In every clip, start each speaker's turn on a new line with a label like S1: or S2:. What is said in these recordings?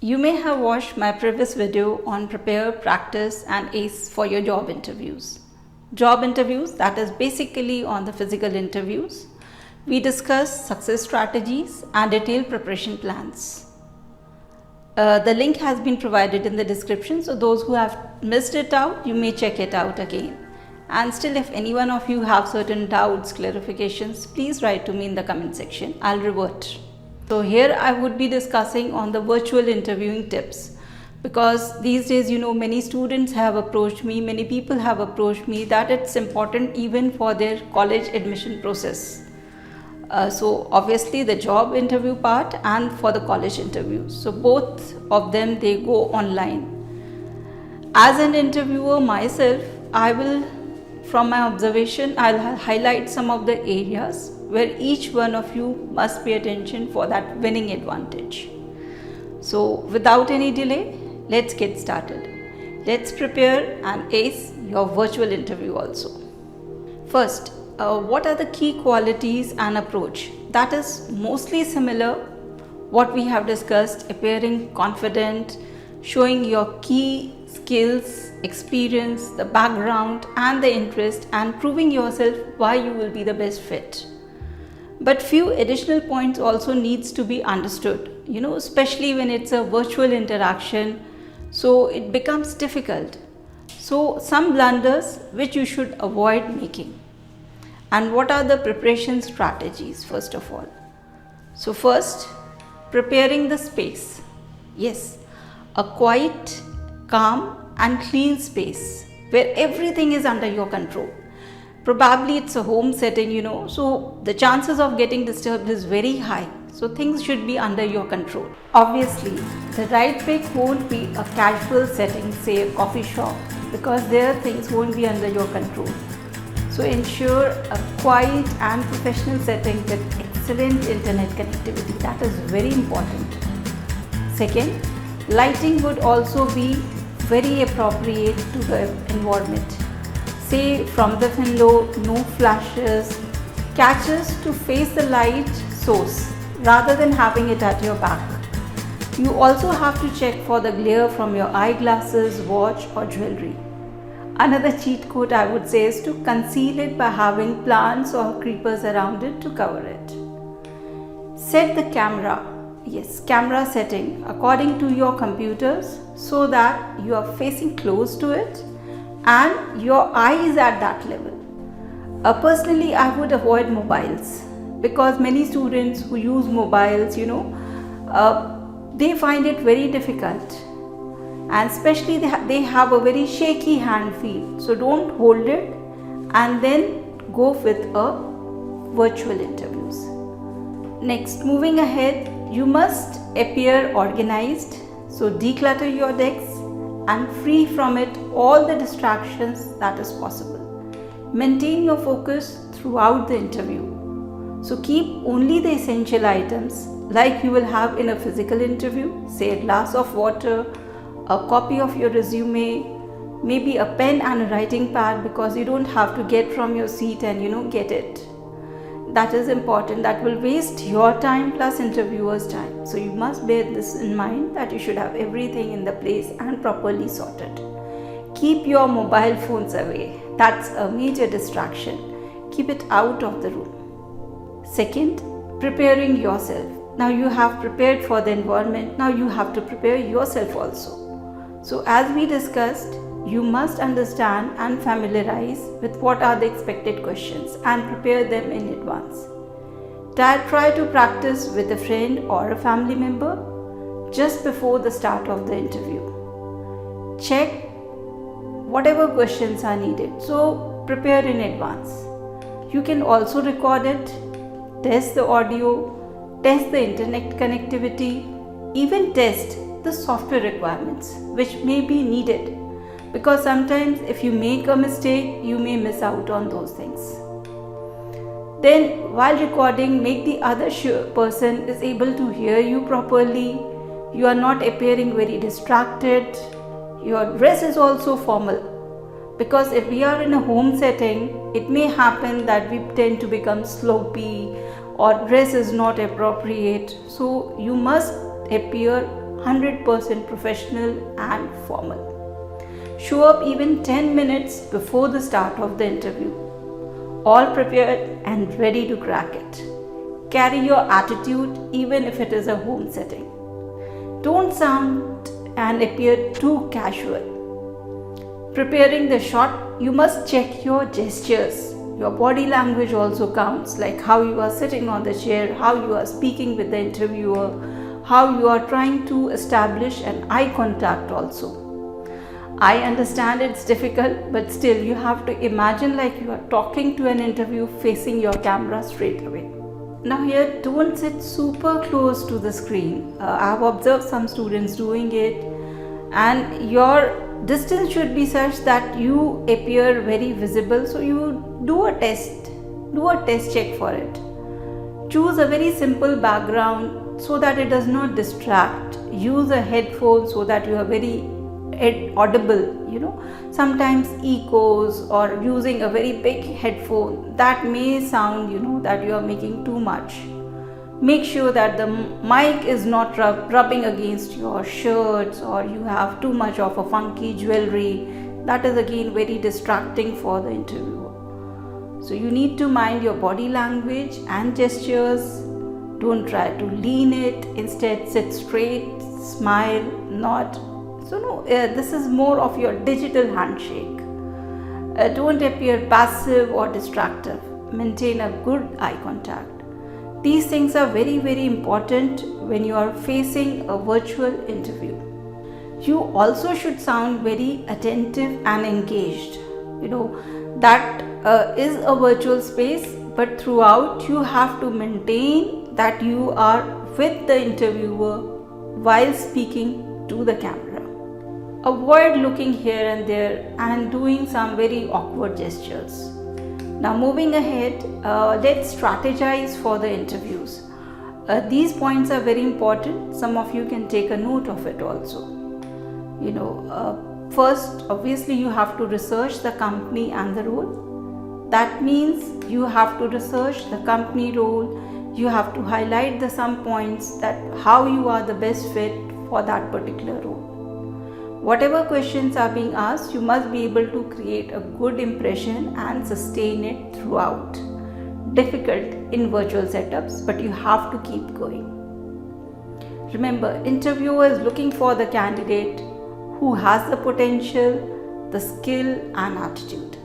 S1: You may have watched my previous video on prepare, practice and ace for your job interviews. Job interviews, that is basically on the physical interviews. We discuss success strategies and detailed preparation plans. The link has been provided in the description, so those who have missed it out, you may check it out again. And still, if any one of you have certain doubts, clarifications, please write to me in the comment section. I'll revert. So here I would be discussing on the virtual interviewing tips, because these days, many students have approached me, many people have approached me that it's important even for their college admission process. So obviously the job interview part and for the college interview. So both of them, they go online. As an interviewer myself, from my observation, I'll highlight some of the areas where each one of you must pay attention for that winning advantage. So without any delay, let's get started. Let's prepare and ace your virtual interview also. First, what are the key qualities and approach? That is mostly similar what we have discussed: appearing confident, showing your key skills, experience, the background and the interest, and proving yourself why you will be the best fit. But few additional points also needs to be understood, especially when it's a virtual interaction, so it becomes difficult. So some blunders which you should avoid making. And what are the preparation strategies first of all? So first, preparing the space. Yes, a quiet, calm and clean space where everything is under your control. Probably it's a home setting, so the chances of getting disturbed is very high. So things should be under your control. Obviously, the right pick won't be a casual setting, say a coffee shop, because there things won't be under your control. So ensure a quiet and professional setting with excellent internet connectivity. That is very important. Second, lighting would also be very appropriate to the environment. Say from the window, no flashes, catches to face the light source rather than having it at your back. You also have to check for the glare from your eyeglasses, watch or jewelry. Another cheat code I would say is to conceal it by having plants or creepers around it to cover it. Set the camera. Yes, camera setting according to your computers so that you are facing close to it and your eye is at that level. Personally, I would avoid mobiles, because many students who use mobiles, they find it very difficult, and especially they have a very shaky hand feel. So don't hold it and then go with a virtual interviews. Next, moving ahead, you must appear organized. So declutter your decks and free from it all the distractions that is possible. Maintain your focus throughout the interview. So keep only the essential items like you will have in a physical interview, say a glass of water, a copy of your resume, maybe a pen and a writing pad, because you don't have to get from your seat and get it. That is important. That will waste your time plus interviewer's time. So you must bear this in mind, that you should have everything in the place and properly sorted. Keep your mobile phones away. That's a major distraction. Keep it out of the room. Second, preparing yourself. Now you have prepared for the environment. Now you have to prepare yourself also. So as we discussed, you must understand and familiarize with what are the expected questions and prepare them in advance. Try to practice with a friend or a family member just before the start of the interview. Check whatever questions are needed. So prepare in advance. You can also record it, test the audio, test the internet connectivity, even test the software requirements which may be needed. Because sometimes if you make a mistake, you may miss out on those things. Then while recording, make the other person is able to hear you properly. You are not appearing very distracted. Your dress is also formal. Because if we are in a home setting, it may happen that we tend to become sloppy or dress is not appropriate. So you must appear 100% professional and formal. Show up even 10 minutes before the start of the interview, all prepared and ready to crack it. Carry your attitude even if it is a home setting. Don't sound and appear too casual. Preparing the shot, you must check your gestures. Your body language also counts, like how you are sitting on the chair, how you are speaking with the interviewer, how you are trying to establish an eye contact also. I understand it's difficult, but still you have to imagine like you are talking to an interview facing your camera straight away. Now here, don't sit super close to the screen. I have observed some students doing it, and your distance should be such that you appear very visible. So you do a test check for it. Choose a very simple background so that it does not distract. Use a headphone so that you are very audible. Sometimes echoes, or using a very big headphone that may sound that you are making too much. Make sure that the mic is not rubbing against your shirts, or you have too much of a funky jewelry. That is again very distracting for the interviewer. So you need to mind your body language and gestures. Don't try to lean it. Instead, sit straight, smile, nod. So this is more of your digital handshake. Don't appear passive or distractive. Maintain a good eye contact. These things are very, very important when you are facing a virtual interview. You also should sound very attentive and engaged. That is a virtual space, but throughout you have to maintain that you are with the interviewer while speaking to the camera. Avoid looking here and there and doing some very awkward gestures. Now moving ahead, let's strategize for the interviews. These points are very important. Some of you can take a note of it also. First, obviously you have to research the company and the role. That means you have to research the company role. You have to highlight some points that how you are the best fit for that particular role. Whatever questions are being asked, you must be able to create a good impression and sustain it throughout. Difficult in virtual setups, but you have to keep going. Remember, interviewer is looking for the candidate who has the potential, the skill and attitude.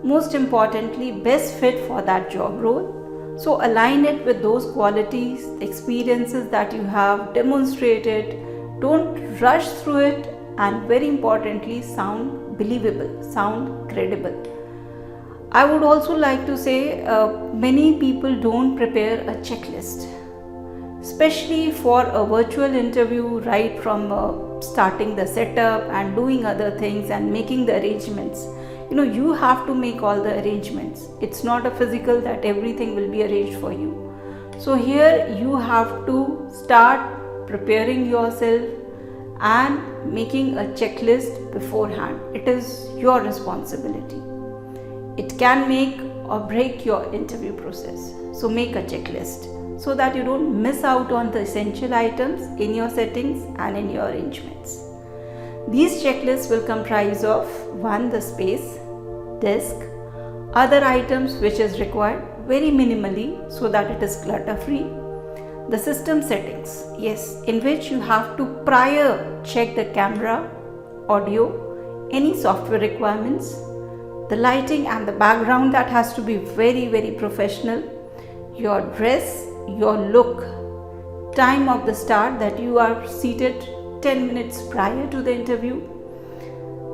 S1: Most importantly, best fit for that job role. So align it with those qualities, experiences that you have demonstrated. Don't rush through it. And very importantly, sound believable, sound credible. I would also like to say many people don't prepare a checklist, especially for a virtual interview, right from starting the setup and doing other things and making the arrangements. You have to make all the arrangements. It's not a physical that everything will be arranged for you. So here you have to start preparing yourself and making a checklist beforehand. It is your responsibility. It can make or break your interview process. So make a checklist so that you don't miss out on the essential items in your settings and in your arrangements. These checklists will comprise of 1. The space, desk, other items which is required very minimally so that it is clutter free. The system settings, yes, in which you have to prior check the camera, audio, any software requirements, the lighting and the background that has to be very, very professional, your dress, your look, time of the start that you are seated 10 minutes prior to the interview.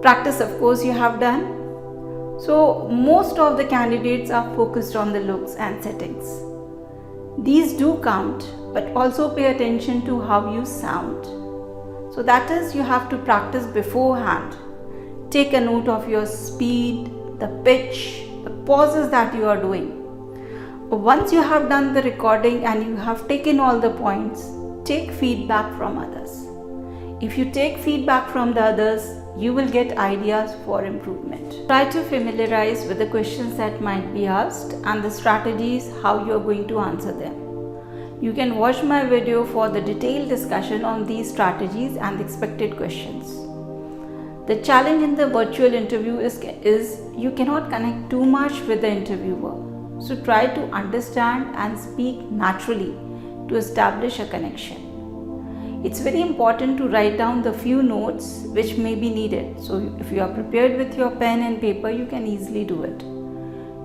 S1: Practice, of course, you have done. So most of the candidates are focused on the looks and settings. These do count, but also pay attention to how you sound. So that is, you have to practice beforehand. Take a note of your speed, the pitch, the pauses that you are doing. Once you have done the recording and you have taken all the points, take feedback from others. If you take feedback from the others, you will get ideas for improvement. Try to familiarize with the questions that might be asked and the strategies how you are going to answer them. You can watch my video for the detailed discussion on these strategies and the expected questions. The challenge in the virtual interview is you cannot connect too much with the interviewer. So try to understand and speak naturally to establish a connection. It's very important to write down the few notes which may be needed. So if you are prepared with your pen and paper, you can easily do it.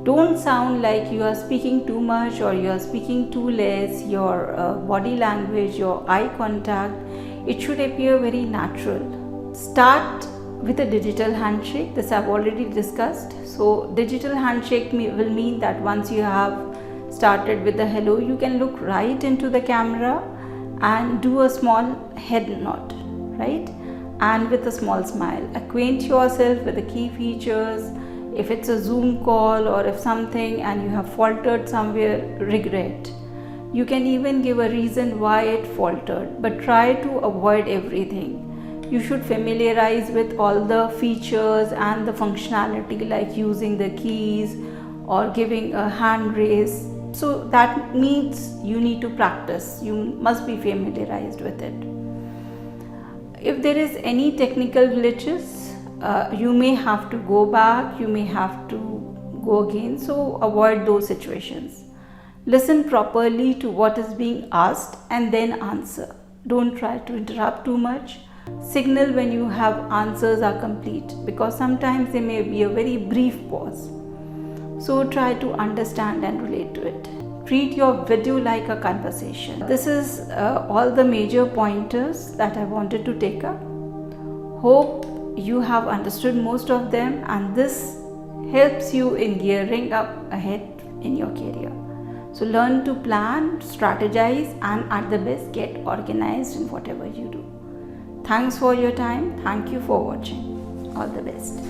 S1: Don't sound like you are speaking too much or you are speaking too less. Your body language, your eye contact, it should appear very natural. Start with a digital handshake. This I've already discussed. So digital handshake will mean that once you have started with the hello, you can look right into the camera and do a small head nod, right? And with a small smile, acquaint yourself with the key features. If it's a Zoom call or if something and you have faltered somewhere, regret. You can even give a reason why it faltered, but try to avoid everything. You should familiarize with all the features and the functionality, like using the keys or giving a hand raise. So that means you need to practice. You must be familiarized with it. If there is any technical glitches, you may have to go back, you may have to go again. So avoid those situations. Listen properly to what is being asked and then answer. Don't try to interrupt too much. Signal when you have answers are complete, because sometimes there may be a very brief pause. So try to understand and relate to it. Treat your video like a conversation. This is all the major pointers that I wanted to take up. Hope you have understood most of them, and this helps you in gearing up ahead in your career. So learn to plan, strategize, and at the best get organized in whatever you do. Thanks for your time. Thank you for watching. All the best.